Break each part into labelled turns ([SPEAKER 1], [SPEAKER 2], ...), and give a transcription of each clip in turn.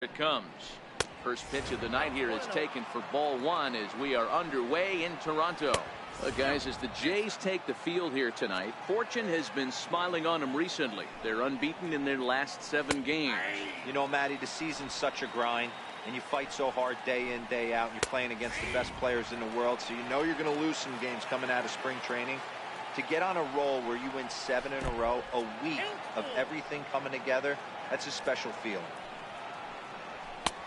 [SPEAKER 1] It comes. First pitch of the night here is taken for ball one as we are underway in Toronto. Look, guys, as the Jays take the field here tonight, fortune has been smiling on them recently. They're unbeaten in their last 7 games.
[SPEAKER 2] You know, Matty, the season's such a grind, and you fight so hard day in, day out, and you're playing against the best players in the world, so you know you're going to lose some games coming out of spring training. To get on a roll where you win 7 in a row, a week of everything coming together, that's a special feeling.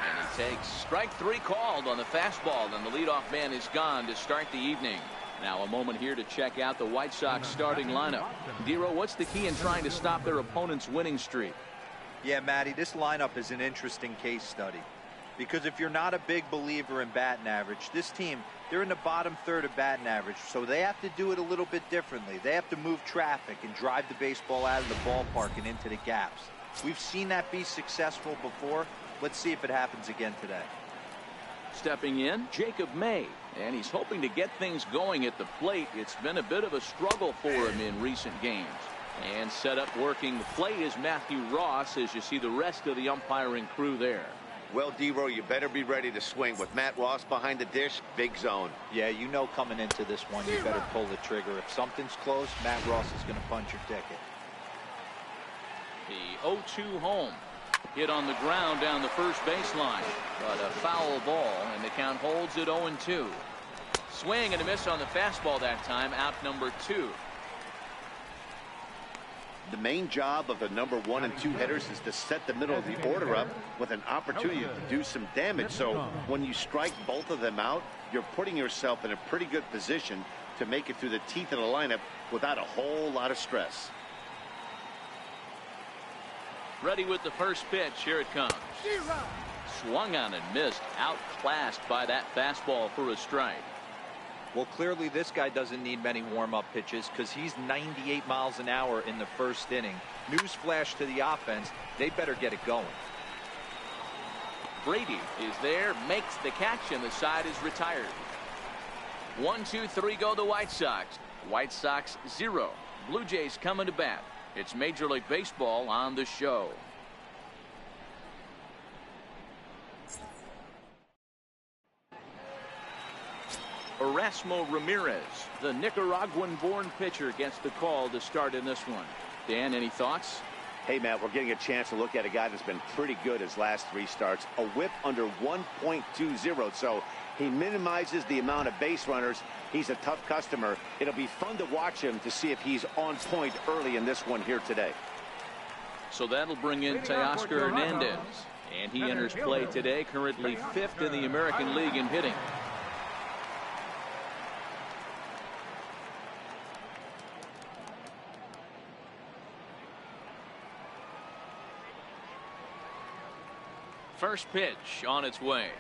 [SPEAKER 1] And he takes strike 3 called on the fastball, and the leadoff man is gone to start the evening. Now a moment here to check out the White Sox starting lineup. Dero, what's the key in trying to stop their opponent's winning streak?
[SPEAKER 2] Yeah, Matty, this lineup is an interesting case study. Because if you're not a big believer in batting average, this team, they're in the bottom third of batting average, so they have to do it a little bit differently. They have to move traffic and drive the baseball out of the ballpark and into the gaps. We've seen that be successful before. Let's see if it happens again today.
[SPEAKER 1] Stepping in, Jacob May, and he's hoping to get things going at the plate. It's been a bit of a struggle for him in recent games. And set up working the plate is Matthew Ross, as you see the rest of the umpiring crew there.
[SPEAKER 3] Well, D-Row, you better be ready to swing. With Matt Ross behind the dish, big zone.
[SPEAKER 2] Yeah, you know coming into this one, you better pull the trigger. If something's close, Matt Ross is going to punch your ticket.
[SPEAKER 1] The 0-2 home. Hit on the ground down the first baseline, but a foul ball, and the count holds at 0-2. Swing and a miss on the fastball that time, out number 2.
[SPEAKER 3] The main job of the number 1 and 2 hitters is to set the middle of the order up with an opportunity to do some damage. So when you strike both of them out, you're putting yourself in a pretty good position to make it through the teeth of the lineup without a whole lot of stress.
[SPEAKER 1] Ready with the first pitch. Here it comes. Swung on and missed. Outclassed by that fastball for a strike.
[SPEAKER 2] Well, clearly this guy doesn't need many warm-up pitches because he's 98 miles an hour in the first inning. Newsflash to the offense. They better get it going.
[SPEAKER 1] Brady is there, makes the catch, and the side is retired. 1, 2, 3 go the White Sox. White Sox 0. Blue Jays coming to bat. It's Major League Baseball on the show. Erasmo Ramirez, the Nicaraguan-born pitcher, gets the call to start in this one. Dan, any thoughts?
[SPEAKER 3] Hey, Matt, we're getting a chance to look at a guy that's been pretty good his last 3 starts. A whip under 1.20, so he minimizes the amount of base runners. He's a tough customer. It'll be fun to watch him to see if he's on point early in this one here today.
[SPEAKER 1] So that'll bring in Teoscar Hernandez, and he enters play today, currently 5th in the American League in hitting. First pitch on its way.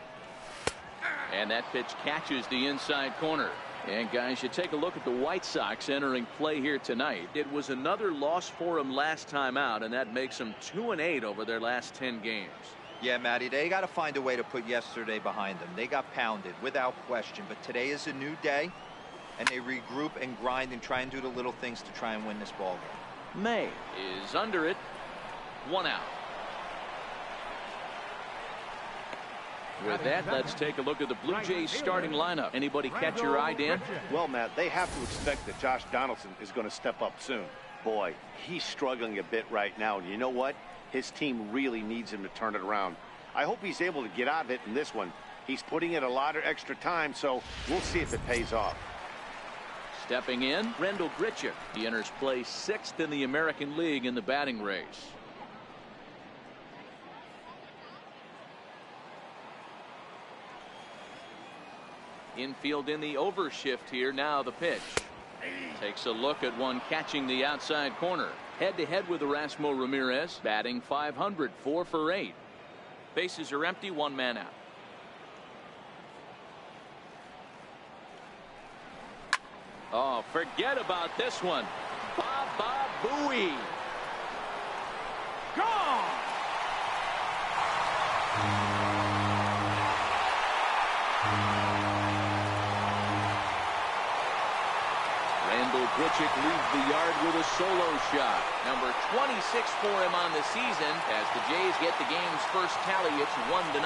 [SPEAKER 1] And that pitch catches the inside corner. And guys, you take a look at the White Sox entering play here tonight. It was another loss for them last time out, and that makes them 2-8 over their last 10 games.
[SPEAKER 2] Yeah, Matty, they got to find a way to put yesterday behind them. They got pounded without question, but today is a new day, and they regroup and grind and try and do the little things to try and win this ball game.
[SPEAKER 1] May is under it. 1 out. With that, let's take a look at the Blue Jays starting lineup. Anybody catch your eye, Dan?
[SPEAKER 3] Well, Matt, they have to expect that Josh Donaldson is going to step up soon. Boy, he's struggling a bit right now. And you know what? His team really needs him to turn it around. I hope he's able to get out of it in this one. He's putting in a lot of extra time, so we'll see if it pays off.
[SPEAKER 1] Stepping in, Rendell Grichuk. He enters play 6th in the American League in the batting race. Infield in the overshift here. Now the pitch. Takes a look at one catching the outside corner. Head-to-head with Erasmo Ramirez. Batting .500, 4 for 8. Bases are empty, 1 man out. Oh, forget about this one. Baba Booey. Gone. Grichuk leaves the yard with a solo shot. Number 26 for him on the season as the Jays get the game's first tally. It's 1-0.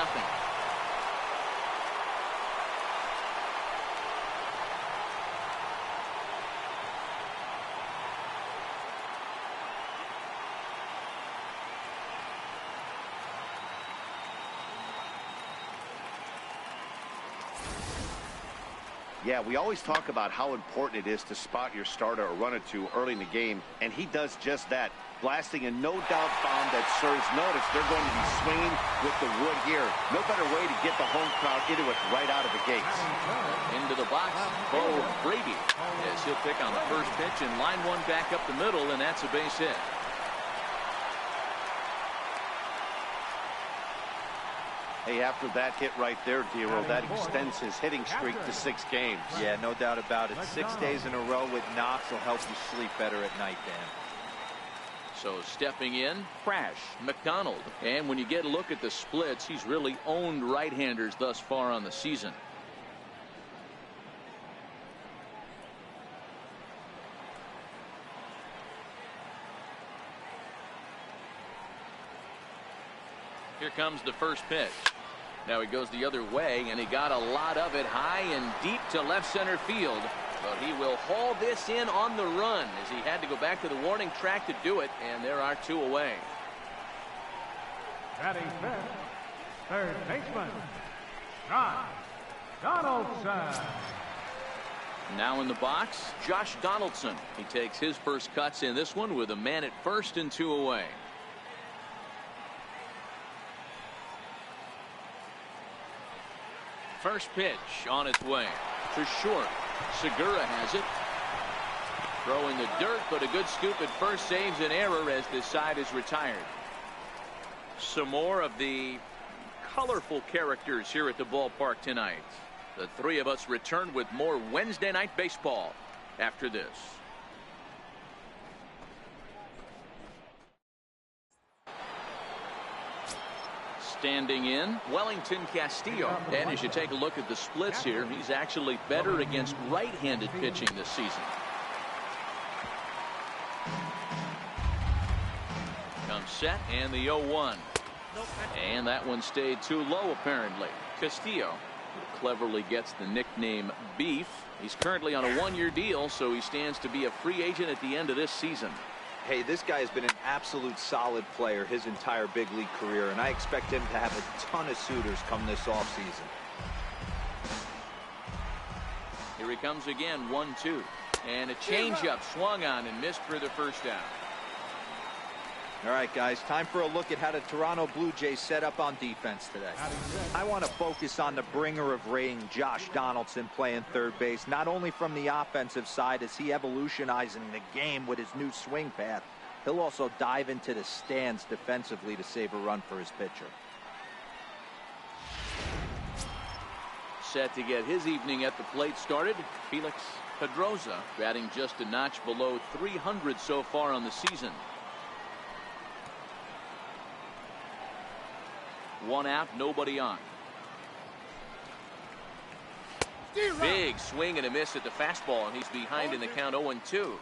[SPEAKER 3] Yeah, we always talk about how important it is to spot your starter or run it to early in the game, and he does just that, blasting a no-doubt bomb that serves notice. They're going to be swinging with the wood here. No better way to get the home crowd into it right out of the gates.
[SPEAKER 1] Into the box, Bo Brady, as he'll pick on the first pitch and line one back up the middle, and that's a base hit.
[SPEAKER 3] Hey, after that hit right there, Dero, that extends his hitting streak to 6 games.
[SPEAKER 2] Yeah, no doubt about it. 6 days in a row with knocks will help you sleep better at night, Dan.
[SPEAKER 1] So stepping in, Crash McDonald. And when you get a look at the splits, he's really owned right-handers thus far on the season. Here comes the first pitch. Now he goes the other way, and he got a lot of it high and deep to left center field. But he will haul this in on the run as he had to go back to the warning track to do it, and there are 2 away.
[SPEAKER 4] Batting fifth, third baseman, Josh Donaldson.
[SPEAKER 1] Now in the box, Josh Donaldson. He takes his first cuts in this one with a man at first and 2 away. First pitch on its way to short. Segura has it. Throw in the dirt, but a good scoop at first saves an error as this side is retired. Some more of the colorful characters here at the ballpark tonight. The 3 of us return with more Wednesday night baseball after this. Standing in, Wellington Castillo. And as you take a look at the splits here, he's actually better against right-handed pitching this season. Comes set and the 0-1. And that one stayed too low apparently. Castillo cleverly gets the nickname Beef. He's currently on a 1-year deal, so he stands to be a free agent at the end of this season.
[SPEAKER 2] Hey, this guy has been an absolute solid player his entire big league career, and I expect him to have a ton of suitors come this offseason.
[SPEAKER 1] Here he comes again, 1-2. And a changeup swung on and missed for the first down.
[SPEAKER 2] All right, guys, time for a look at how the Toronto Blue Jays set up on defense today. I want to focus on the bringer of rain, Josh Donaldson, playing third base. Not only from the offensive side is he evolutionizing the game with his new swing path, he'll also dive into the stands defensively to save a run for his pitcher.
[SPEAKER 1] Set to get his evening at the plate started, Felix Pedroza, batting just a notch below 300 so far on the season. 1 out, nobody on. Big swing and a miss at the fastball, and he's behind in the count 0-2.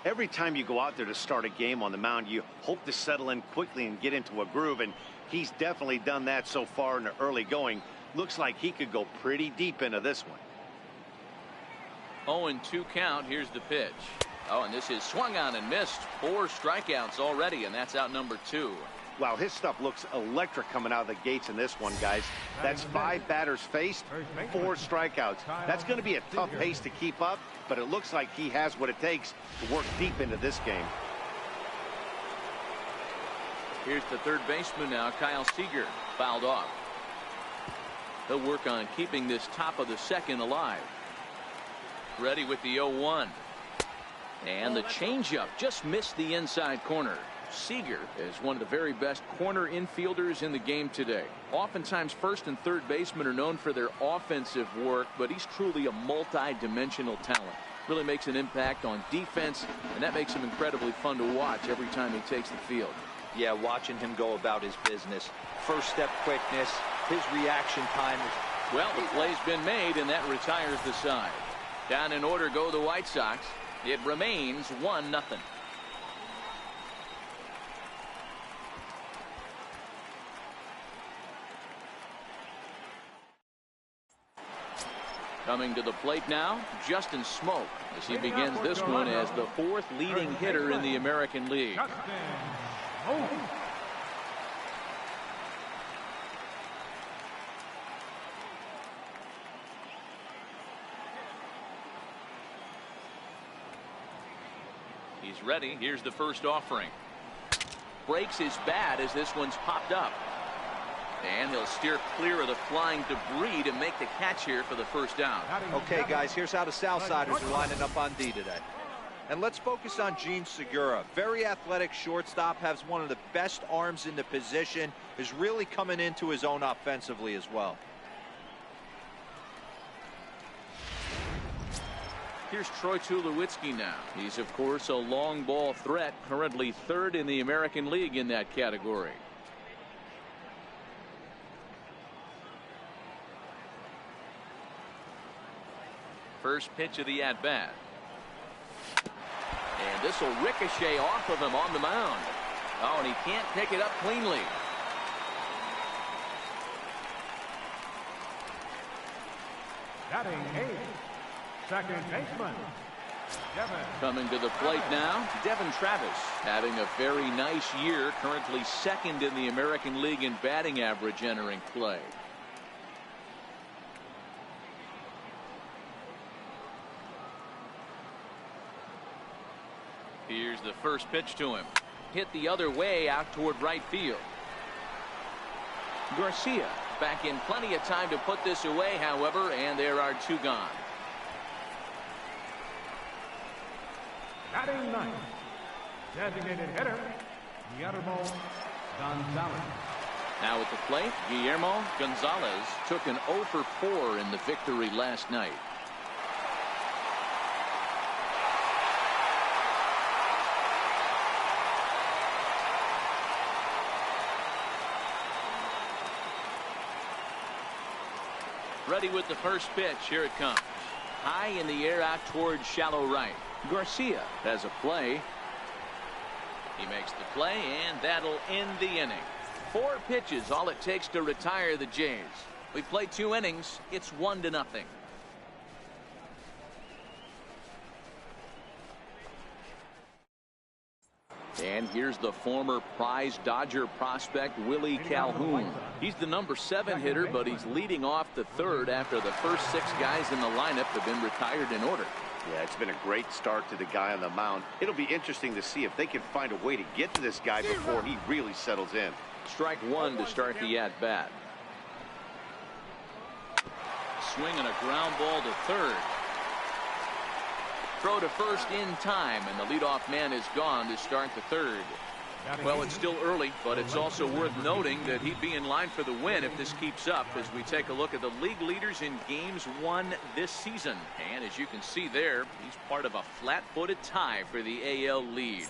[SPEAKER 3] Every time you go out there to start a game on the mound, you hope to settle in quickly and get into a groove, and he's definitely done that so far in the early going. Looks like he could go pretty deep into this one.
[SPEAKER 1] 0-2 count. Here's the pitch. Oh, and this is swung on and missed. 4 strikeouts already, and that's out number 2.
[SPEAKER 3] Wow, his stuff looks electric coming out of the gates in this one, guys. That's 5 batters faced, 4 strikeouts. That's going to be a tough pace to keep up, but it looks like he has what it takes to work deep into this game.
[SPEAKER 1] Here's the third baseman now, Kyle Seager, fouled off. He'll work on keeping this top of the second alive. Ready with the 0-1. And the changeup just missed the inside corner. Seager is one of the very best corner infielders in the game today. Oftentimes first and third basemen are known for their offensive work, but he's truly a multi-dimensional talent. Really makes an impact on defense, and that makes him incredibly fun to watch every time he takes the field.
[SPEAKER 2] Yeah, watching him go about his business. First step quickness, his reaction time.
[SPEAKER 1] Well, the play's been made, and that retires the side. Down in order go the White Sox. It remains 1-0. Coming to the plate now, Justin Smoke, as he begins this one as the 4th leading hitter in the American League. He's ready. Here's the first offering. Breaks his bat as this one's popped up. And he'll steer clear of the flying debris to make the catch here for the first down.
[SPEAKER 2] Okay, guys, here's how the Southsiders are lining up on D today. And let's focus on Gene Segura. Very athletic shortstop, has one of the best arms in the position, is really coming into his own offensively as well.
[SPEAKER 1] Here's Troy Tulowitzki now. He's, of course, a long ball threat, currently 3rd in the American League in that category. First pitch of the at-bat. And this will ricochet off of him on the mound. Oh, and he can't pick it up cleanly.
[SPEAKER 4] Batting 8th, second baseman, Devin.
[SPEAKER 1] Coming to the plate now, Devin Travis, having a very nice year, currently 2nd in the American League in batting average entering play. Here's the first pitch to him. Hit the other way out toward right field. Garcia back in plenty of time to put this away, however, and there are 2 gone.
[SPEAKER 4] Batting 9th, designated hitter, Guillermo Gonzalez.
[SPEAKER 1] Now at the plate, Guillermo Gonzalez took an 0 for 4 in the victory last night. Ready with the first pitch. Here it comes. High in the air out towards shallow right. Garcia has a play. He makes the play, and that'll end the inning. 4 pitches, all it takes to retire the Jays. We played 2 innings. It's 1-0. And here's the former prize Dodger prospect Willie Calhoun. He's the number 7 hitter, but he's leading off the 3rd after the first 6 guys in the lineup have been retired in order.
[SPEAKER 3] Yeah, it's been a great start to the guy on the mound. It'll be interesting to see if they can find a way to get to this guy before he really settles in.
[SPEAKER 1] Strike 1 to start the at-bat. Swing and a ground ball to 3rd. Throw to first in time, and the leadoff man is gone to start the 3rd. Well, it's still early, but it's also worth noting that he'd be in line for the win if this keeps up as we take a look at the league leaders in games won this season. And as you can see there, he's part of a flat-footed tie for the AL lead.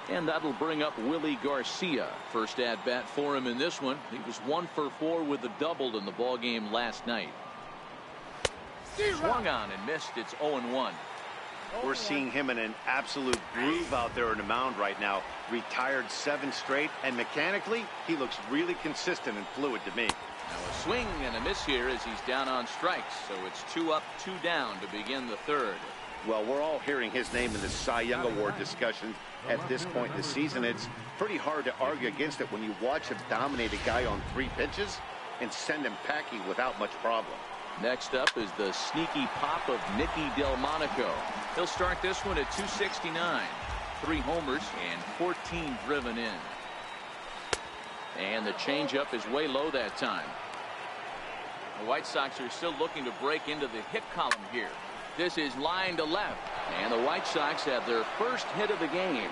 [SPEAKER 1] And that'll bring up Willie Garcia. First at-bat for him in this one. He was 1 for 4 with a double in the ballgame last night. Swung on and missed. It's 0-1.
[SPEAKER 3] We're seeing him in an absolute groove out there on the mound right now. Retired 7 straight, and mechanically, he looks really consistent and fluid to me.
[SPEAKER 1] Now a swing and a miss here as he's down on strikes. So it's 2 up, 2 down to begin the 3rd.
[SPEAKER 3] Well, we're all hearing his name in the Cy Young Award discussion at this point in the season. It's pretty hard to argue against it when you watch him dominate a guy on 3 pitches and send him packing without much problem.
[SPEAKER 1] Next up is the sneaky pop of Nicky Delmonico. He'll start this one at 269. 3 homers and 14 driven in. And the changeup is way low that time. The White Sox are still looking to break into the hit column here. This is line to left. And the White Sox have their first hit of the game.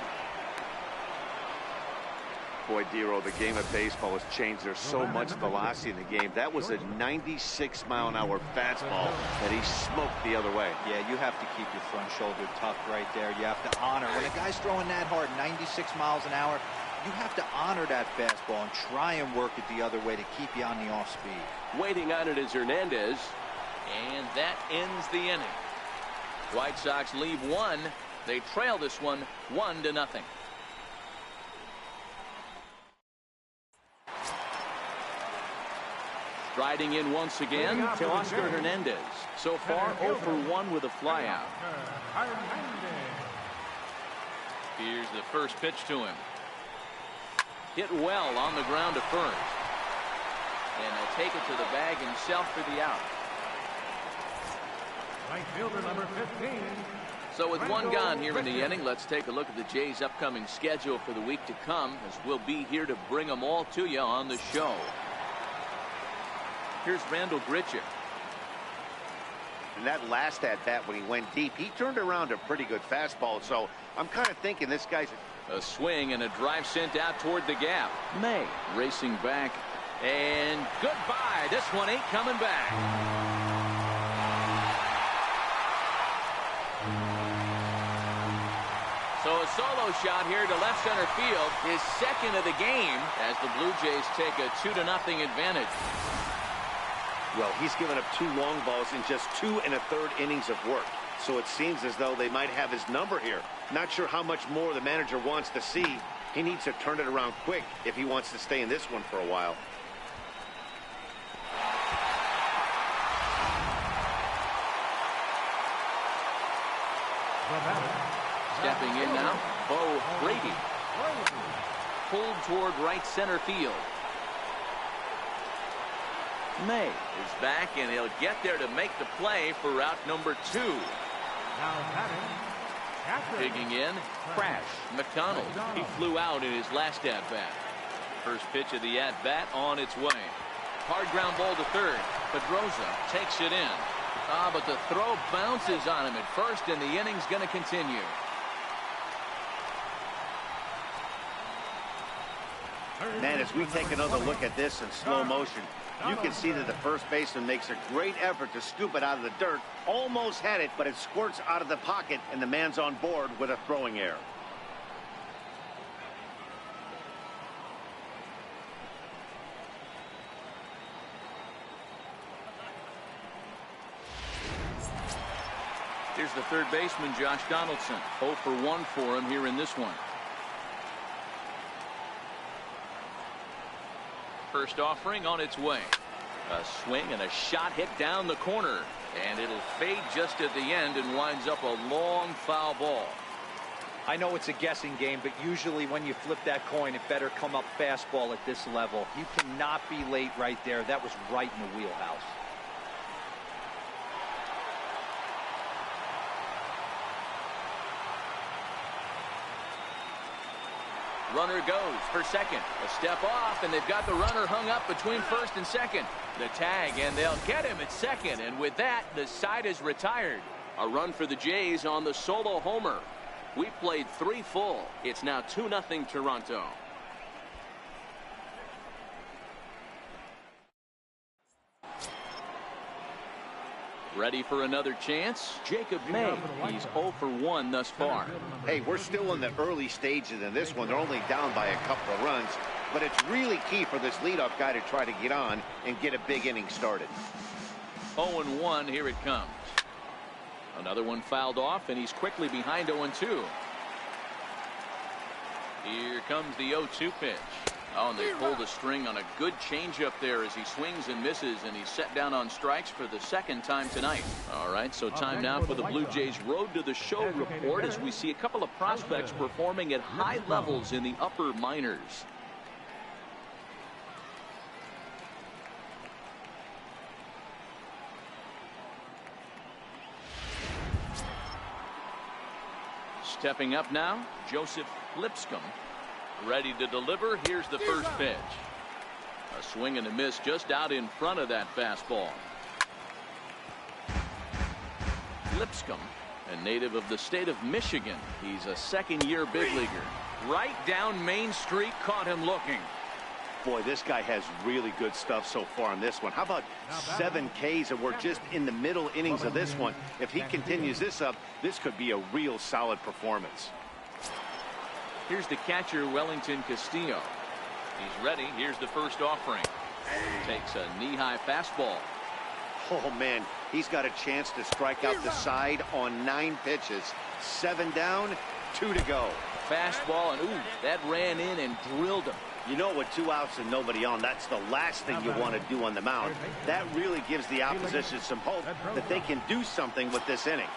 [SPEAKER 3] Boy, Dero, the game of baseball has changed. There's so much velocity in the game. That was a 96-mile-an-hour fastball that he smoked the other way.
[SPEAKER 2] Yeah, you have to keep your front shoulder tucked right there. You have to honor. When a guy's throwing that hard, 96 miles an hour, you have to honor that fastball and try and work it the other way to keep you on the off speed.
[SPEAKER 1] Waiting on it is Hernandez. And that ends the inning. White Sox leave one. They trail this one 1-0. Striding in once again, Teoscar Hernandez. So far, 0 for 1 with a flyout. Here's the first pitch to him. Hit well on the ground to first. And they'll take it to the bag himself for the out.
[SPEAKER 4] Right fielder number 15.
[SPEAKER 1] So with one gone here in the inning, let's take a look at the Jays' upcoming schedule for the week to come, as we'll be here to bring them all to you on the show. Here's Randall Grichuk.
[SPEAKER 3] And that last at-bat when he went deep, he turned around a pretty good fastball. So I'm kind of thinking this guy's
[SPEAKER 1] a swing and a drive sent out toward the gap. May racing back, and goodbye. This one ain't coming back. So a solo shot here to left center field, his second of the game, as the Blue Jays take a 2-0 advantage.
[SPEAKER 3] Well, he's given up 2 long balls in just 2 1/3 innings of work. So it seems as though they might have his number here. Not sure how much more the manager wants to see. He needs to turn it around quick if he wants to stay in this one for a while.
[SPEAKER 1] Stepping in now, Bo Brady. Pulled toward right center field. May is back, and he'll get there to make the play for route number 2. Digging in, crash. McDonald. He flew out in his last at-bat. First pitch of the at-bat on its way. Hard ground ball to third. Pedrosa takes it in. But the throw bounces on him at first, and the inning's going to continue.
[SPEAKER 3] Man, as we take another look at this in slow motion, you can see that the first baseman makes a great effort to scoop it out of the dirt. Almost had it, but it squirts out of the pocket, and the man's on board with a throwing error.
[SPEAKER 1] Here's the third baseman, Josh Donaldson. 0 for 1 for him here in this one. First offering on its way. A swing and a shot hit down the corner, and it'll fade just at the end and winds up a long foul ball.
[SPEAKER 2] I know it's a guessing game, but usually when you flip that coin, it better come up fastball at this level. You cannot be late right there. That was right in the wheelhouse.
[SPEAKER 1] Runner goes for second. A step off, and they've got the runner hung up between first and second. The tag, and they'll get him at second. And with that, the side is retired. A run for the Jays on the solo homer. We played 3 full. It's now 2-0 Toronto. Ready for another chance? Jacob May. He's 0 for 1 thus far.
[SPEAKER 3] Hey, we're still in the early stages in this one. They're only down by a couple of runs, but it's really key for this leadoff guy to try to get on and get a big inning started.
[SPEAKER 1] 0-1, here it comes. Another one fouled off, and he's quickly behind 0-2. Here comes the 0-2 pitch. Oh, and they pulled a string on a good changeup there as he swings and misses, and he's set down on strikes for the second time tonight. All right, so time now for the Blue Jays Road to the Show report as we see a couple of prospects performing at high levels in the upper minors. Stepping up now, Joseph Lipscomb. Ready to deliver. Here's the first pitch. A swing and a miss just out in front of that fastball. Lipscomb, a native of the state of Michigan. He's a second-year big leaguer. Right down Main Street, caught him looking.
[SPEAKER 3] Boy, this guy has really good stuff so far in this one. How about 7 Ks, and we're just in the middle innings of this one. If he continues this up, this could be a real solid performance.
[SPEAKER 1] Here's the catcher, Wellington Castillo. He's ready. Here's the first offering. Takes a knee-high fastball.
[SPEAKER 3] Oh, man, he's got a chance to strike out the side on 9 pitches. 7 down, 2 to go.
[SPEAKER 1] Fastball, and ooh, that ran in and drilled him.
[SPEAKER 3] You know, with 2 outs and nobody on, that's the last thing you want to do on the mound. That really gives the opposition some hope that they can do something with this inning.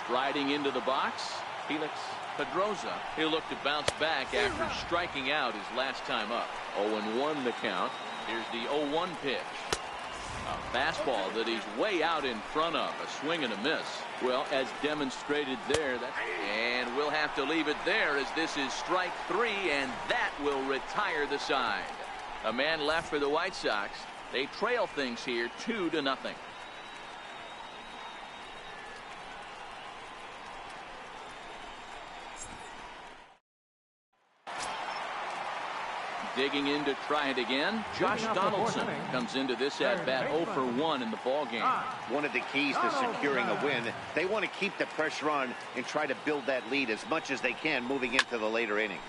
[SPEAKER 1] Striding into the box, Felix Pedroza. He'll look to bounce back after striking out his last time up. 0-1 the count. Here's the 0-1 pitch. A fastball that he's way out in front of. A swing and a miss. Well, as demonstrated there, and we'll have to leave it there as this is strike 3, and that will retire the side. A man left for the White Sox. They trail things here 2-0. Digging in to try it again. Josh Donaldson comes into this at bat 0 for 1 in the ball game.
[SPEAKER 3] One of the keys to securing a win, they want to keep the pressure on and try to build that lead as much as they can moving into the later innings.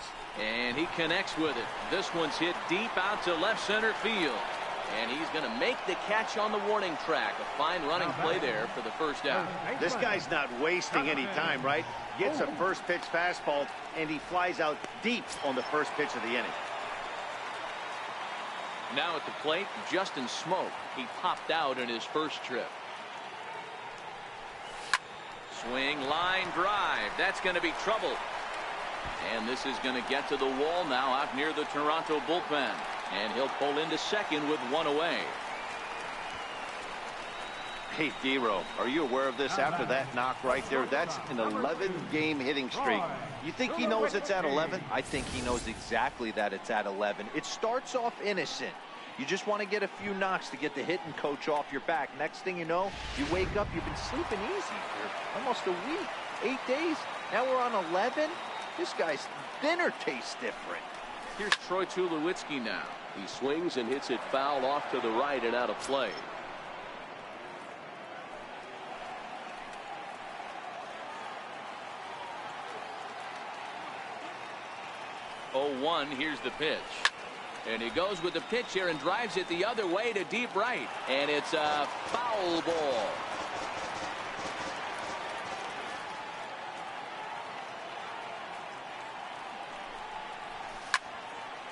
[SPEAKER 1] And he connects with it. This one's hit deep out to left center field. And he's going to make the catch on the warning track. A fine running play there for the first out.
[SPEAKER 3] This guy's not wasting any time, right? Gets a first pitch fastball, and he flies out deep on the first pitch of the inning.
[SPEAKER 1] Now at the plate, Justin Smoke. He popped out in his first trip. Swing, line drive. That's going to be trouble. And this is going to get to the wall now out near the Toronto bullpen. And he'll pull into second with 1 away.
[SPEAKER 3] Hey, Dero, are you aware of this after that knock right there? That's an 11-game hitting streak. You think he knows it's at 11?
[SPEAKER 2] I think he knows exactly that it's at 11. It starts off innocent. You just want to get a few knocks to get the hitting coach off your back. Next thing you know, you wake up, you've been sleeping easy for almost a week, 8 days. Now we're on 11. This guy's dinner tastes different.
[SPEAKER 1] Here's Troy Tulowitzki now. He swings and hits it foul off to the right and out of play. 0-1. Here's the pitch. And he goes with the pitch here and drives it the other way to deep right. And it's a foul ball.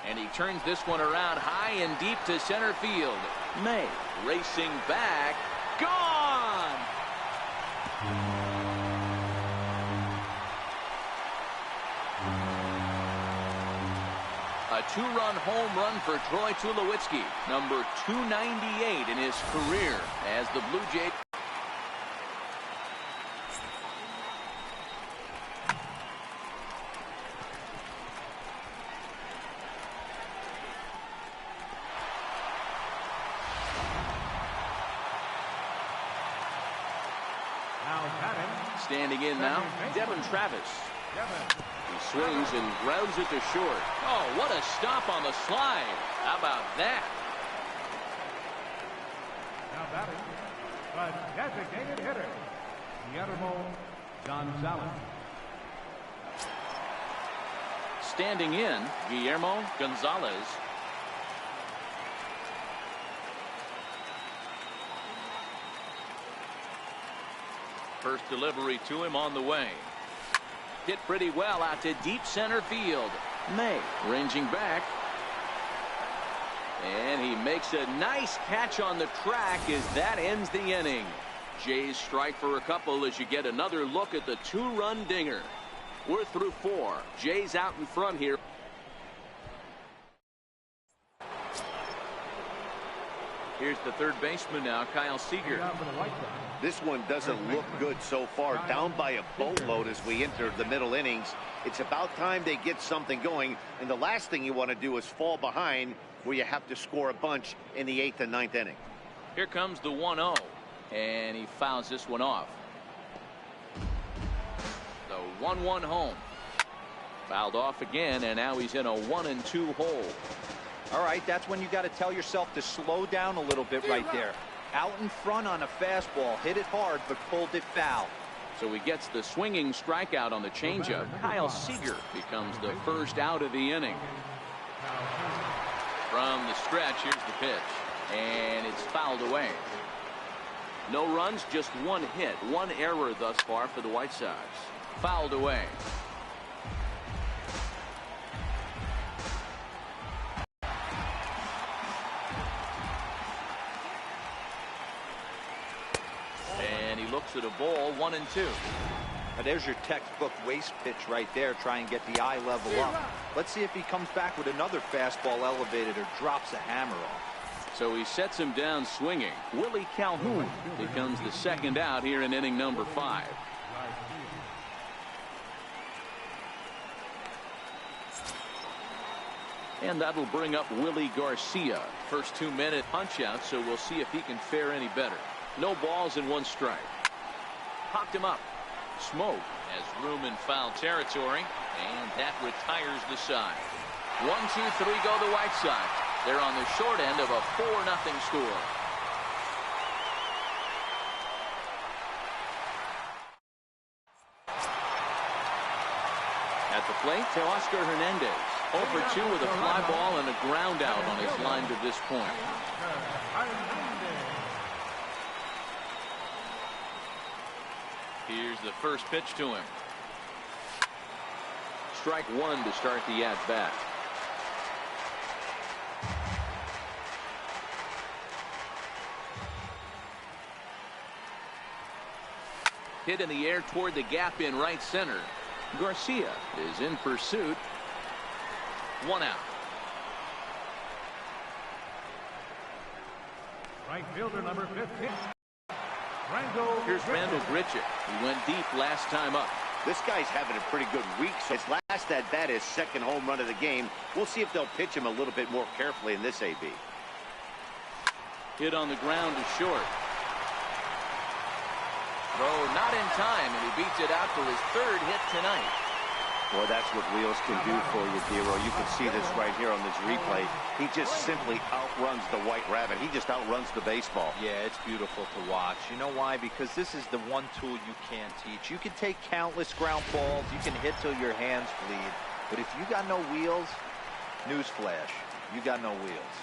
[SPEAKER 1] And he turns this one around high and deep to center field. May racing back. Gone! A 2-run home run for Troy Tulowitzki, number 298 in his career as the Blue Jays. Standing in now, Devin Travis. He swings and grounds it to short. Oh, what a stop on the slide. How about that?
[SPEAKER 4] Now batting, the designated hitter, Guillermo Gonzalez.
[SPEAKER 1] Standing in, Guillermo Gonzalez. First delivery to him on the way. Hit pretty well out to deep center field. May ranging back. And he makes a nice catch on the track as that ends the inning. Jays strike for a couple as you get another look at the 2-run dinger. We're through 4. Jays out in front here. Here's the third baseman now, Kyle Seager.
[SPEAKER 3] This one doesn't look good so far. Down by a boatload as we enter the middle innings. It's about time they get something going. And the last thing you want to do is fall behind where you have to score a bunch in the 8th and 9th inning.
[SPEAKER 1] Here comes the 1-0. And he fouls this one off. The 1-1 home. Fouled off again, and now he's in a 1-2 hole.
[SPEAKER 2] All right, that's when you got to tell yourself to slow down a little bit right there. Out in front on a fastball, hit it hard, but pulled it foul.
[SPEAKER 1] So he gets the swinging strikeout on the changeup. Kyle Seager becomes the first out of the inning. From the stretch, here's the pitch. And it's fouled away. No runs, just one hit, one error thus far for the White Sox. Fouled away. And he looks at a ball, 1-2.
[SPEAKER 2] Now there's your textbook waste pitch right there. Try and get the eye level up. Let's see if he comes back with another fastball elevated or drops a hammer off.
[SPEAKER 1] So he sets him down swinging. Willie Calhoun becomes the second out here in inning number 5. And that'll bring up Willie Garcia. First 2-minute punch out, so we'll see if he can fare any better. No balls and 1 strike. Popped him up. Smoke has room in foul territory, and that retires the side. 1, 2, 3 go the White Sox. They're on the short end of a 4-0 score. At the plate, Teoscar Hernandez. 0 for 2 with a fly ball and a ground out on his line to this point. Here's the first pitch to him. Strike 1 to start the at-bat. Hit in the air toward the gap in right center. Garcia is in pursuit. 1 out.
[SPEAKER 4] Right fielder number 15.
[SPEAKER 1] Here's Randall Grichuk. He went deep last time up.
[SPEAKER 3] This guy's having a pretty good week. So his last at bat is second home run of the game. We'll see if they'll pitch him a little bit more carefully in this AB.
[SPEAKER 1] Hit on the ground to short. Throw not in time, and he beats it out for his 3rd hit tonight.
[SPEAKER 3] Boy, that's what Wheels can do for you, Dero. You can see this right here on this replay. He just simply outruns the White Rabbit. He just outruns the baseball.
[SPEAKER 2] Yeah, it's beautiful to watch. You know why? Because this is the one tool you can't teach. You can take countless ground balls. You can hit till your hands bleed. But if you got no wheels, newsflash, you got no wheels.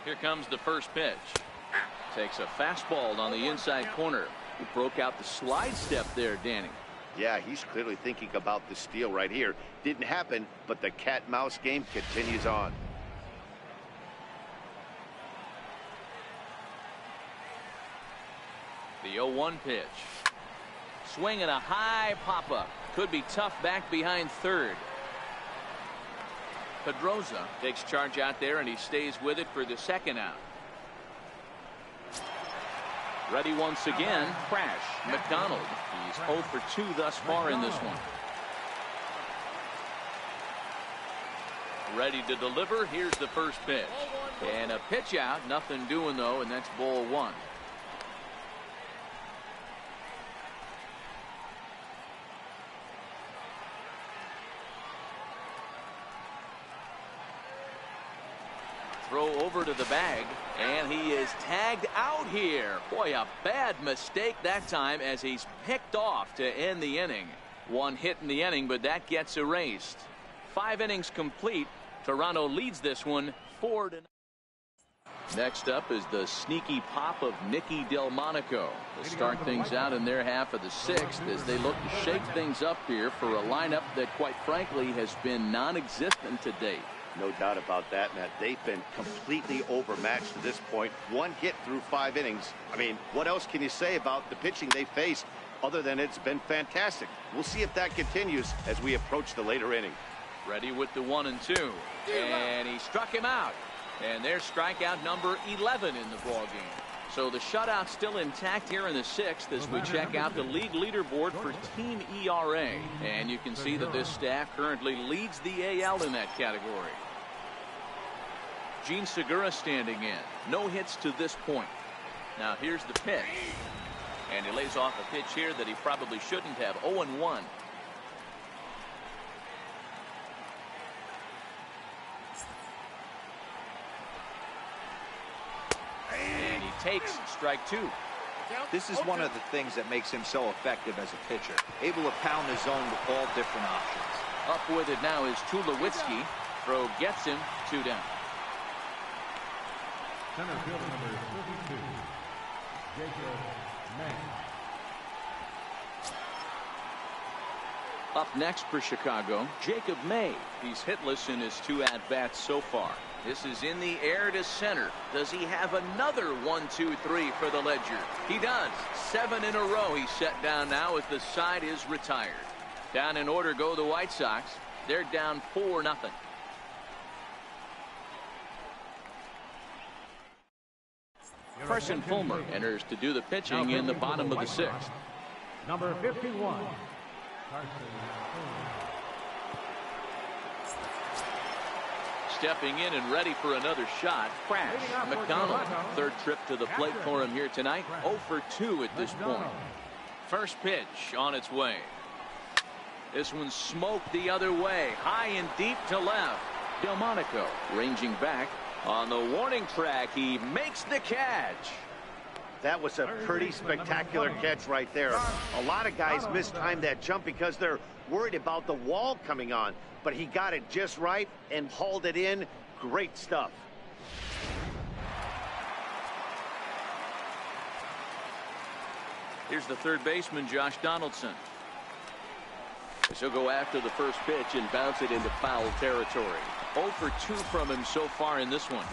[SPEAKER 1] Here comes the first pitch. Takes a fastball on the inside corner. He broke out the slide step there, Danny.
[SPEAKER 3] Yeah, he's clearly thinking about the steal right here. Didn't happen, but the cat-mouse game continues on.
[SPEAKER 1] The 0-1 pitch. Swing and a high pop-up. Could be tough back behind third. Pedroza takes charge out there, and he stays with it for the second out. Ready once again. Crash. McDonald. He's 0 for 2 thus far in this one. Ready to deliver. Here's the first pitch. And a pitch out. Nothing doing, though, and that's ball 1. Throw over to the bag, and he is tagged out here. Boy, a bad mistake that time as he's picked off to end the inning. 1 hit in the inning, but that gets erased. 5 innings complete. Toronto leads this one 4-0. Next up is the sneaky pop of Nicky Delmonico. They'll start things out in their half of the 6th as they look to shake things up here for a lineup that, quite frankly, has been non-existent to date.
[SPEAKER 3] No doubt about that, Matt. They've been completely overmatched to this point. 1 hit through 5 innings. I mean, what else can you say about the pitching they faced other than it's been fantastic? We'll see if that continues as we approach the later inning.
[SPEAKER 1] Ready with the 1 and 2. And he struck him out. And there's strikeout number 11 in the ball game. So the shutout still intact here in the 6th as we check out the league leaderboard for team ERA. And you can see that this staff currently leads the AL in that category. Gene Segura standing in. No hits to this point. Now here's the pitch. And he lays off a pitch here that he probably shouldn't have. 0-1. And he takes strike 2.
[SPEAKER 2] This is one of the things that makes him so effective as a pitcher. Able to pound the zone with all different options.
[SPEAKER 1] Up with it now is Tulowitzki. Throw gets him 2 down.
[SPEAKER 4] Center fielder number 32, Jacob May.
[SPEAKER 1] Up next for Chicago, Jacob May. He's hitless in his 2 at-bats so far. This is in the air to center. Does he have another 1-2-3 for the ledger? He does. 7 in a row he's set down now as the side is retired. Down in order go the White Sox. They're down 4-0. Carson Fulmer enters to do the pitching in the bottom of the 6th.
[SPEAKER 4] Number 51, Carson Fulmer.
[SPEAKER 1] Stepping in and ready for another shot. Crash. McDonald. 3rd trip to the plate for him here tonight. 0 for 2 at this point. First pitch on its way. This one's smoked the other way. High and deep to left. Delmonico ranging back. On the warning track, he makes the catch.
[SPEAKER 3] That was a pretty spectacular catch right there. A lot of guys mistime that jump because they're worried about the wall coming on. But he got it just right and hauled it in. Great stuff.
[SPEAKER 1] Here's the 3rd baseman, Josh Donaldson. He'll go after the first pitch and bounce it into foul territory. 0 for 2 from him so far in this one.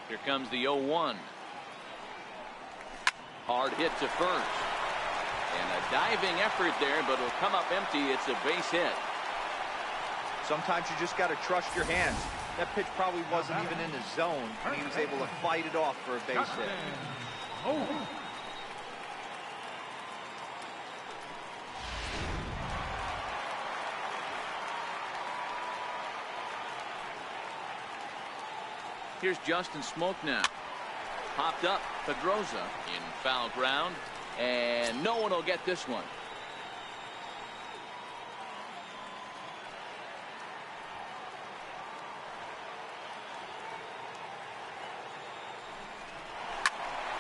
[SPEAKER 1] Here comes the 0-1. Hard hit to first. And a diving effort there, but it'll come up empty. It's a base hit.
[SPEAKER 2] Sometimes you just got to trust your hands. That pitch probably wasn't even in the zone, and he was able to fight it off for a base hit.
[SPEAKER 4] Oh.
[SPEAKER 1] Here's Justin Smoke now. Popped up Pedroza in foul ground, and no one will get this one.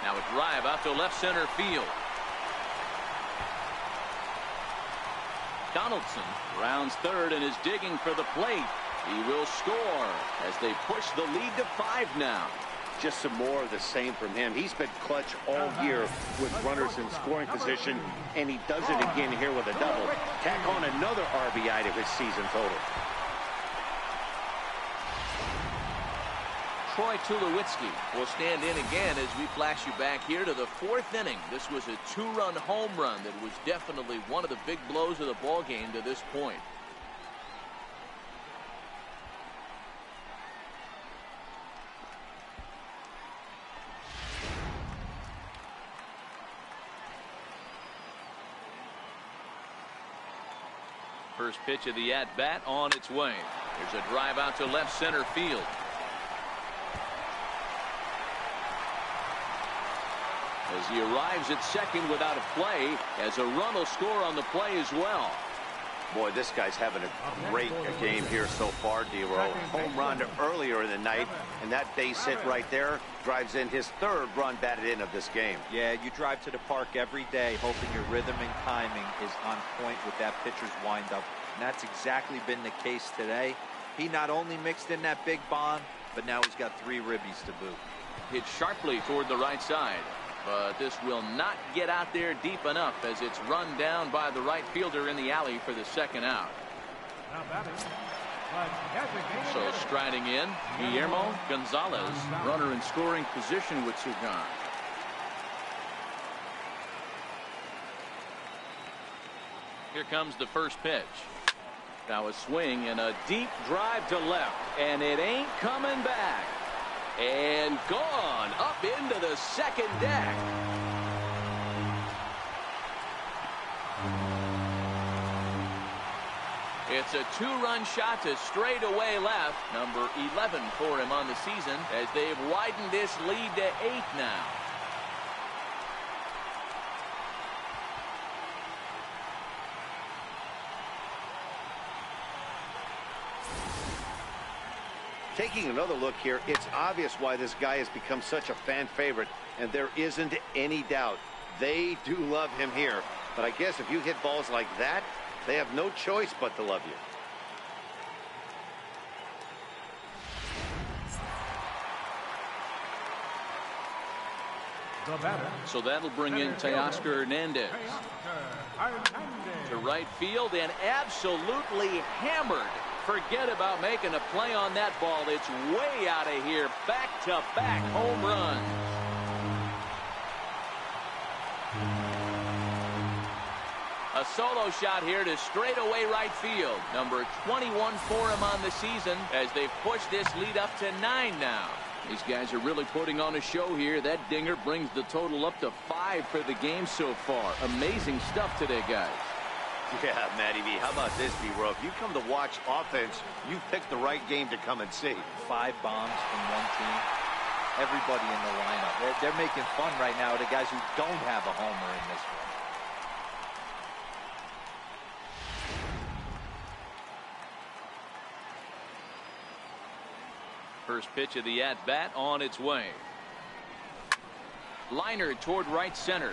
[SPEAKER 1] Now a drive out to left center field. Donaldson rounds 3rd and is digging for the plate. He will score as they push the lead to 5 now.
[SPEAKER 3] Just some more of the same from him. He's been clutch all year with runners in scoring position, and he does it again here with a double. Tack on another RBI to his season total.
[SPEAKER 1] Troy Tulowitzki will stand in again as we flash you back here to the 4th inning. This was a 2-run home run that was definitely one of the big blows of the ball game to this point. First pitch of the at-bat on its way. There's a drive out to left center field. As he arrives at second without a play, as a run will score on the play as well.
[SPEAKER 3] Boy, this guy's having a great game here so far, D-Row. Home run earlier in the night, and that base hit right there drives in his 3rd run batted in of this game.
[SPEAKER 2] Yeah, you drive to the park every day hoping your rhythm and timing is on point with that pitcher's windup, and that's exactly been the case today. He not only mixed in that big bomb, but now he's got 3 ribbies to boot.
[SPEAKER 1] Hit sharply toward the right side. But this will not get out there deep enough as it's run down by the right fielder in the alley for the 2nd out. So striding in, Guillermo Gonzalez, runner in scoring position with 2 gone. Here comes the first pitch. Now a swing and a deep drive to left, and it ain't coming back. And gone up into the 2nd deck. It's a 2-run shot to straightaway left. Number 11 for him on the season as they've widened this lead to 8 now.
[SPEAKER 3] Taking another look here, it's obvious why this guy has become such a fan favorite, and there isn't any doubt they do love him here. But I guess if you hit balls like that, they have no choice but to love you.
[SPEAKER 1] So that'll bring in Teoscar Hernandez to right field and absolutely hammered. Forget about making a play on that ball. It's way out of here. Back-to-back home runs. A solo shot here to straightaway right field. Number 21 for him on the season as they push this lead up to 9 now. These guys are really putting on a show here. That dinger brings the total up to 5 for the game so far. Amazing stuff today, guys.
[SPEAKER 3] Yeah, Matty V, how about this, B-Row? If you come to watch offense, you picked the right game to come and see.
[SPEAKER 2] 5 bombs from one team. Everybody in the lineup. They're making fun right now of the guys who don't have a homer in this one.
[SPEAKER 1] First pitch of the at-bat on its way. Liner toward right center.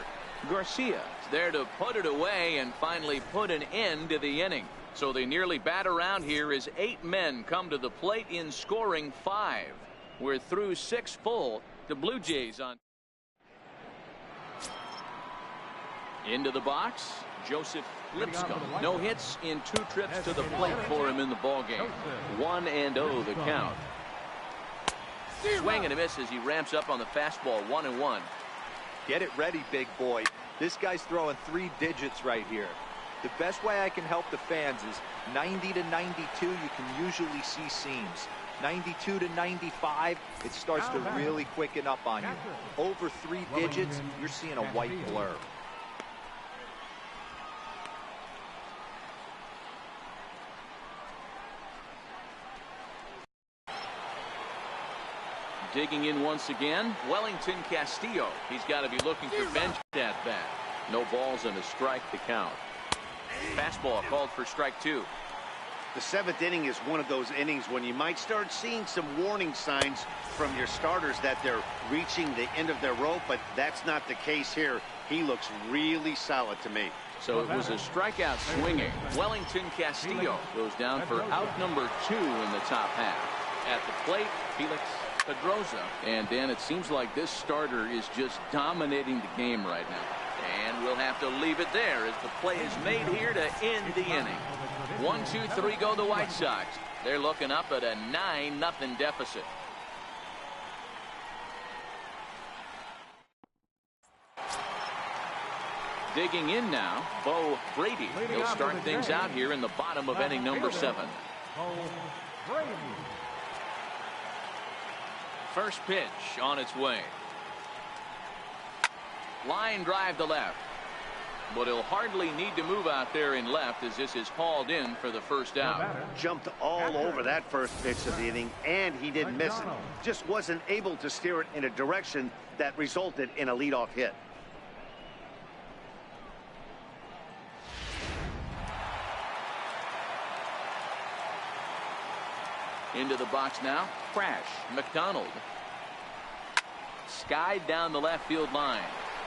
[SPEAKER 1] Garcia is there to put it away and finally put an end to the inning. So they nearly bat around here as 8 men come to the plate in scoring 5. We're through 6 full. The Blue Jays on. Into the box. Joseph Lipscomb. No hits in 2 trips to the plate for him in the ballgame. 1-0 the count. Swing and a miss as he ramps up on the fastball. 1-1.
[SPEAKER 2] Get it ready, big boy. This guy's throwing 3 digits right here. The best way I can help the fans is 90 to 92. You can usually see seams. 92 to 95, it starts to really quicken up on you. Over 3 digits, you're seeing a white blur.
[SPEAKER 1] Digging in once again, Wellington Castillo. He's got to be looking for bench at bat. No balls and a strike to count. Fastball called for strike 2.
[SPEAKER 3] The 7th inning is one of those innings when you might start seeing some warning signs from your starters that they're reaching the end of their rope, but that's not the case here. He looks really solid to me.
[SPEAKER 1] So it was a strikeout swinging. Wellington Castillo goes down for out number 2 in the top half. At the plate, Felix Pedroza. And Dan, it seems like this starter is just dominating the game right now. And we'll have to leave it there as the play is made here to end the inning. 1, 2, 3 go the White Sox. They're looking up at a 9-0 deficit. Digging in now, Bo Brady. He'll start things out here in the bottom of inning number 7. First pitch on its way. Line drive to left. But he'll hardly need to move out there in left as this is hauled in for the first out.
[SPEAKER 3] Jumped all over that first pitch of the inning, and he didn't miss it. Just wasn't able to steer it in a direction that resulted in a leadoff hit.
[SPEAKER 1] Into the box now. Crash. McDonald. Skied down the left field line.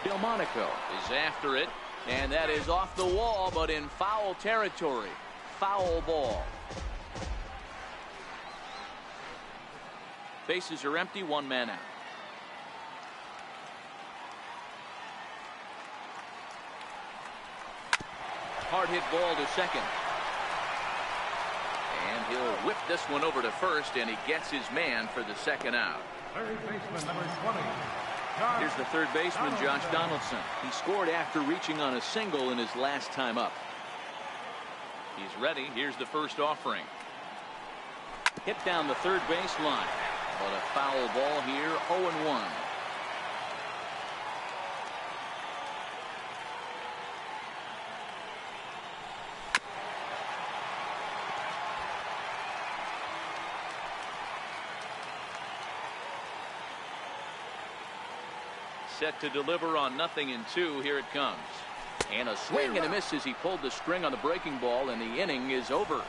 [SPEAKER 1] Delmonico is after it. And that is off the wall, but in foul territory. Foul ball. Bases are empty. 1 man out. Hard hit ball to second. And he'll whip this one over to first, and he gets his man for the second out.
[SPEAKER 4] Third baseman, number 20.
[SPEAKER 1] Here's the third baseman, Josh Donaldson. He scored after reaching on a single in his last time up. He's ready. Here's the first offering. Hit down the third base line. But a foul ball here, 0-1. Set to deliver on 0-2. Here it comes. And a swing and a miss as he pulled the string on the breaking ball, and the inning is over.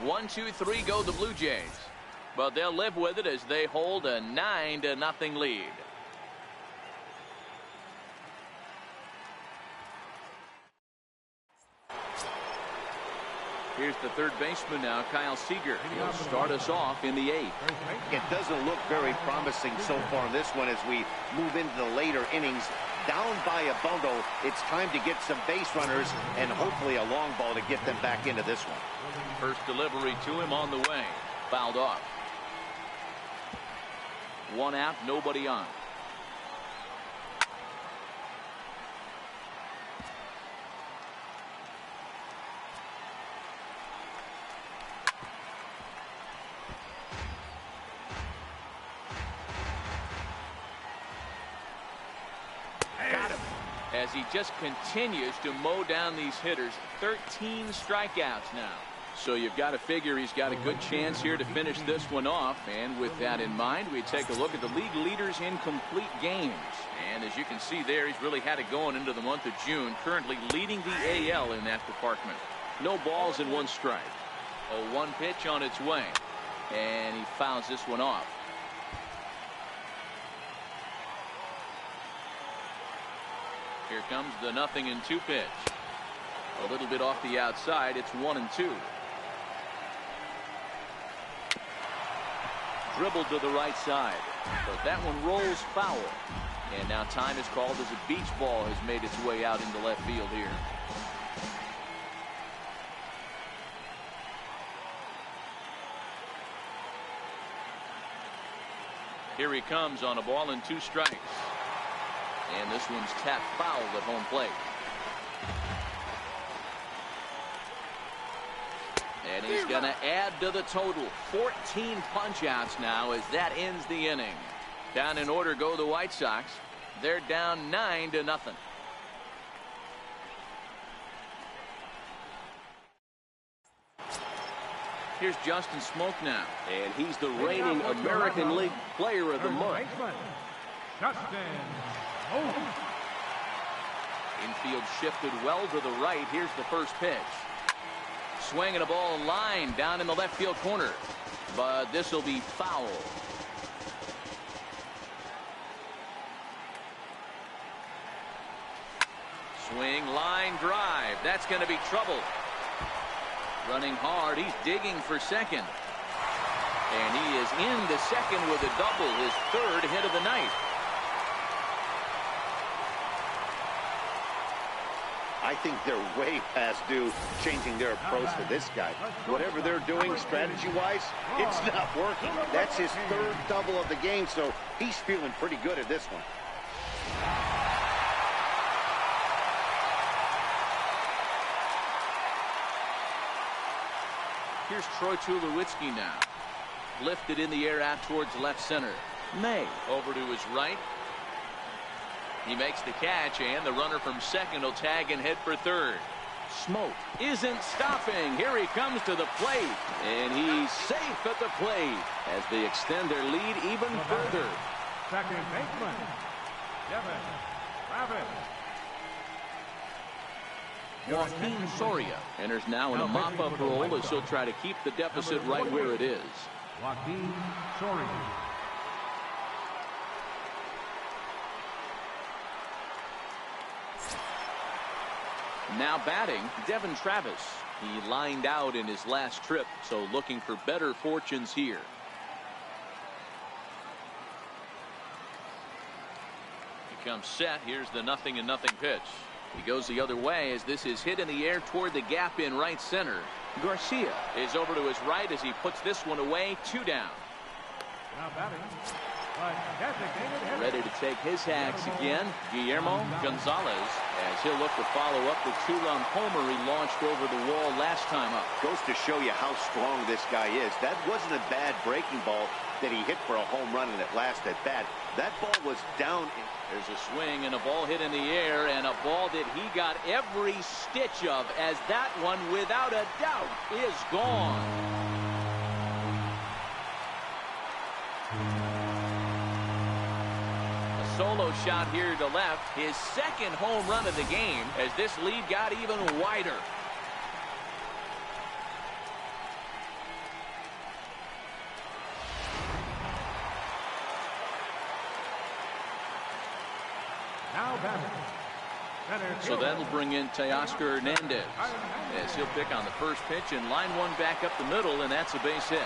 [SPEAKER 1] 1, 2, 3 go the Blue Jays. But they'll live with it as they hold a 9-0 lead. Here's the third baseman now, Kyle Seager. He'll start us off in the 8th.
[SPEAKER 3] It doesn't look very promising so far in this one as we move into the later innings. Down by a bundle, it's time to get some base runners and hopefully a long ball to get them back into this one.
[SPEAKER 1] First delivery to him on the way. Fouled off. 1 out, nobody on. As he just continues to mow down these hitters. 13 strikeouts now. So you've got to figure he's got a good chance here to finish this one off. And with that in mind, we take a look at the league leaders in complete games. And as you can see there, he's really had it going into the month of June. Currently leading the AL in that department. No balls and 1 strike. A 1 pitch on its way. And he fouls this one off. Here comes the 0-2 pitch. A little bit off the outside. It's 1-2. Dribbled to the right side. But that one rolls foul. And now time is called as a beach ball has made its way out into left field here. Here he comes on a ball and 2 strikes. And this one's tapped foul at home plate. And he's going to add to the total. 14 punch-outs now as that ends the inning. Down in order go the White Sox. They're down 9-0. Here's Justin Smoke now. And he's the reigning American League Player of the Month. Infield shifted well to the right. Here's the first pitch. Swinging a ball line down in the left field corner. But this will be foul. Swing, line, drive. That's going to be trouble. Running hard. He's digging for second. And he is into second with a double. His 3rd hit of the night.
[SPEAKER 3] I think they're way past due changing their approach to this guy. Whatever they're doing strategy-wise, it's not working. That's his 3rd double of the game, so he's feeling pretty good at this one.
[SPEAKER 1] Here's Troy Tulowitzki now. Lifted in the air out towards left center. May over to his right. He makes the catch, and the runner from second will tag and head for third. Smoke isn't stopping. Here he comes to the plate, and he's safe at the plate as they extend their lead even further.
[SPEAKER 4] Second baseman, Devin Rabbit.
[SPEAKER 1] Joaquin Soria enters now in a mop-up role as he'll try to keep the deficit right where it is.
[SPEAKER 4] Joaquin Soria.
[SPEAKER 1] Now batting, Devin Travis. He lined out in his last trip, so looking for better fortunes here. He comes set. Here's the 0-0 pitch. He goes the other way as this is hit in the air toward the gap in right center. Garcia is over to his right as he puts this one away. 2 down.
[SPEAKER 4] Now batting.
[SPEAKER 1] Ready to take his hacks again, Guillermo Gonzalez, as he'll look to follow up the 2-run homer he launched over the wall last time up.
[SPEAKER 3] Goes to show you how strong this guy is. That wasn't a bad breaking ball that he hit for a home run in that last at bat. That ball was down.
[SPEAKER 1] There's a swing and a ball hit in the air, and a ball that he got every stitch of, as that one, without a doubt, is gone. Solo shot here to left, his second home run of the game, as this lead got even wider.
[SPEAKER 4] Now batting.
[SPEAKER 1] So that'll bring in Teoscar Hernandez as he'll pick on the first pitch and line one back up the middle, and that's a base hit.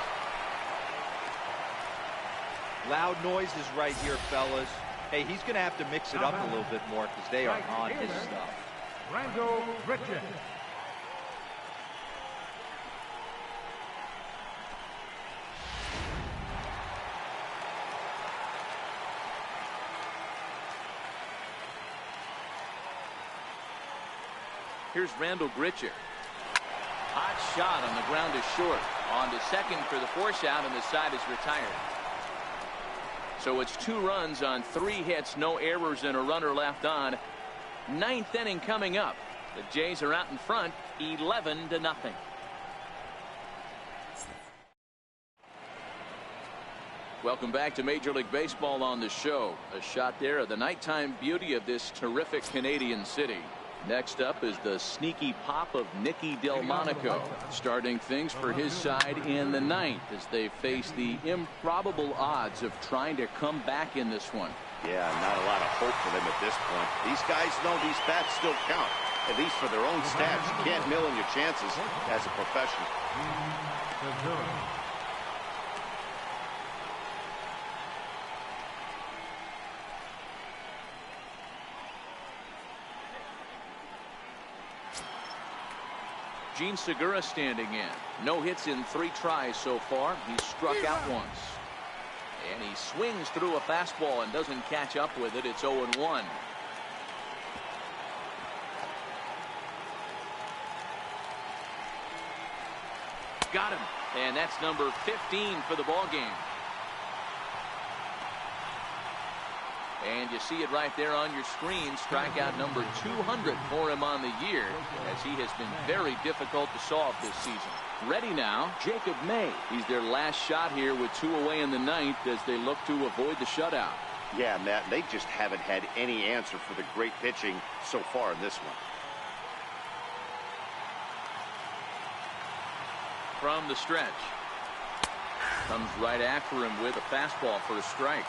[SPEAKER 2] Loud noises right here, fellas. Hey, he's going to have to mix it up a little bit more because they are on his stuff.
[SPEAKER 4] Randall Richard.
[SPEAKER 1] Here's Randall Gritcher. Hot shot on the ground is short. On to second for the force out, and the side is retired. So it's 2 runs on 3 hits, no errors, and a runner left on. 9th inning coming up. The Jays are out in front, 11-0. Welcome back to Major League Baseball on the show. A shot there of the nighttime beauty of this terrific Canadian city. Next up is the sneaky pop of Nicky Delmonico, starting things for his side in the 9th as they face the improbable odds of trying to come back in this one.
[SPEAKER 3] Yeah, not a lot of hope for them at this point. These guys know these bats still count, at least for their own stats. You can't mill in your chances as a professional.
[SPEAKER 1] Gene Segura standing in. No hits in 3 tries so far. He's struck out once. And he swings through a fastball and doesn't catch up with it. It's 0-1. Got him. And that's number 15 for the ball game. And you see it right there on your screen. Strikeout number 200 for him on the year, as he has been very difficult to solve this season. Ready now, Jacob May. He's their last shot here with 2 away in the 9th as they look to avoid the shutout.
[SPEAKER 3] Yeah, Matt, they just haven't had any answer for the great pitching so far in this one.
[SPEAKER 1] From the stretch. Comes right after him with a fastball for a strike.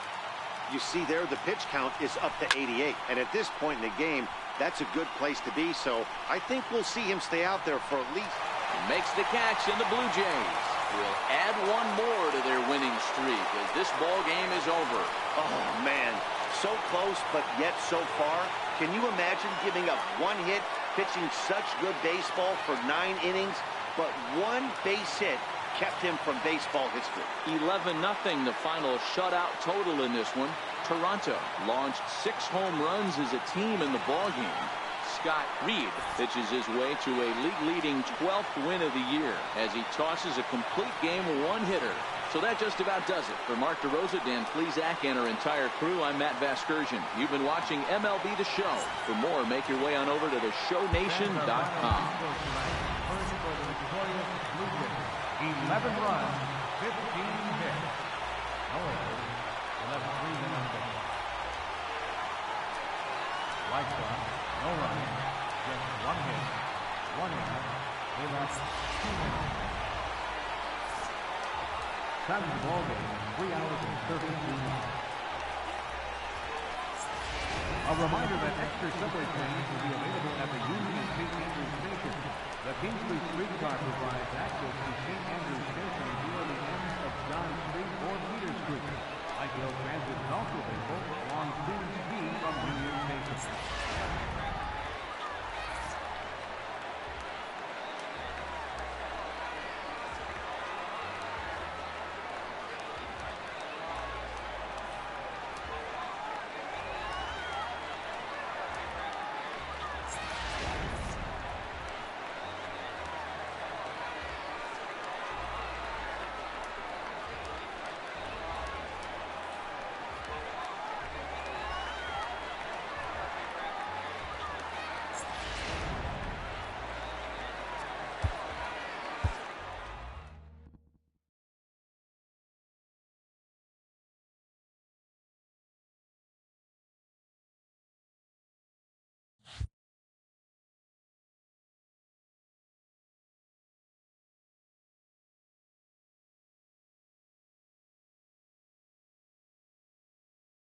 [SPEAKER 3] You see there, the pitch count is up to 88. And at this point in the game, that's a good place to be. So I think we'll see him stay out there for at least.
[SPEAKER 1] He makes the catch, and the Blue Jays will add 1 more to their winning streak as this ball game is over.
[SPEAKER 3] Oh, man. So close, but yet so far. Can you imagine giving up 1 hit, pitching such good baseball for 9 innings, but 1 base hit kept him from baseball history?
[SPEAKER 1] 11-0 the final shutout total in this one. Toronto launched 6 home runs as a team in the ballgame. Scott Reed pitches his way to a league-leading 12th win of the year as he tosses a complete game 1-hitter. So that just about does it. For Mark DeRosa, Dan Plesac, and our entire crew, I'm Matt Vasgersian. You've been watching MLB The Show. For more, make your way on over to theshownation.com.
[SPEAKER 4] 11 runs, 15 hits. No errors, 11 3 0. White Sox, no runs, just 1 hit, 1 error. They left 2 minutes. Time of the ball game, 3 hours and 32 minutes. A reminder that extra subway trains will be available at the Union St. Andrews Station. The Kingsley Streetcar provides access to St. Andrews Station near the end of John Street or Peter Street. Lakeville Transit is also available